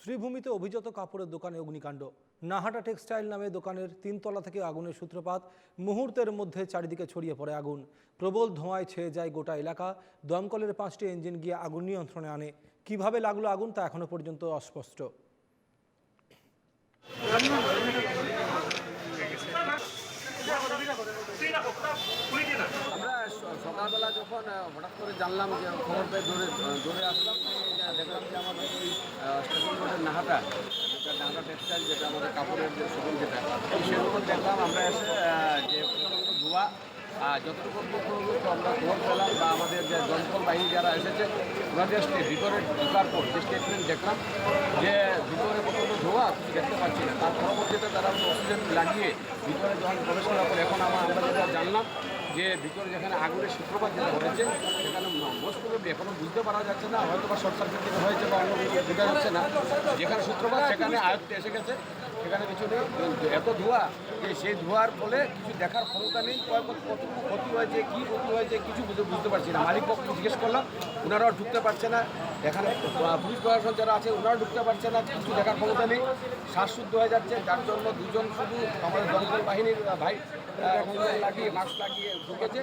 শ্রীভূমিতে অভিজাত কাপড়ের দোকানে অগ্নিকাণ্ড। নাহাটা টেক্সটাইল নামে দোকানের 3 তলা থেকে আগুনের সূত্রপাত। মুহূর্তের মধ্যে চারিদিকে ছড়িয়ে পড়ে আগুন। প্রবল ধোঁয়ায় ছেয়ে যায় গোটা এলাকা। দমকলের 5টি ইঞ্জিন গিয়ে আগুন নিয়ন্ত্রণে আনে। কিভাবে লাগলো আগুন তা এখনো পর্যন্ত অস্পষ্ট। আমরা সকালবেলা যখন হঠাৎ করে জানলাম যে খবর পেয়ে দৌড়ে আসলাম, দেখলাম যে আমাদের ওই স্টেশন রোডের নাহাটা টেক্সটাইল, যেটা আমাদের কাপড়ের যে শোরুম, যেটা সেরকম দেখলাম আমরা এসে যে প্রচণ্ড ধোঁয়া। যতটুকু আমরা খবর পেলাম বা আমাদের যে দমকল বাহিনী যারা এসেছে ওনাদের ভিতরে ঢোকার পর যে স্টেটমেন্ট দেখলাম যে ভিতরে প্রচণ্ড ধোঁয়া, কিছু দেখতে পাচ্ছি না। তার পরবর্তীতে তারা অক্সিজেন লাগিয়ে ভিতরে যখন প্রবেশ করার পর এখন আমরা যেটা জানলাম যে ভিতরে যেখানে আগুনের সূত্রপাত যেটা হয়েছে সেখানে মোস্ট প্রবাবলি এখনও বুঝতে পারা যাচ্ছে না, হয়তো বা শর্ট সার্কিট থেকে হয়েছে বা অন্য কিছু বোঝা যাচ্ছে না। যেখানে সূত্রপাত সেখানে আয়ত্তে এসে গেছে, সেখানে কিছু নেই। এত ধোঁয়া যে সেই ধোঁয়ার ফলে কিছু দেখার ক্ষমতা নেই, কতটুকু ক্ষতি হয়েছে, কী ক্ষতি হয়েছে কিছু বুঝতে পারছি না। মালিক পক্ষকে জিজ্ঞেস করলাম, ওনারাও ঢুকতে পারছে না। এখানে পুলিশ প্রশাসন যারা আছে ওনারাও ঢুকতে পারছে না, কিছু দেখার ক্ষমতা নেই। শ্বাসশুদ্ধ হয়ে যাচ্ছে, যার জন্য দুজন শুধু আমাদের দমকল বাহিনীর ভাই লাগিয়ে মাস্ক লাগিয়ে ঢুকেছে।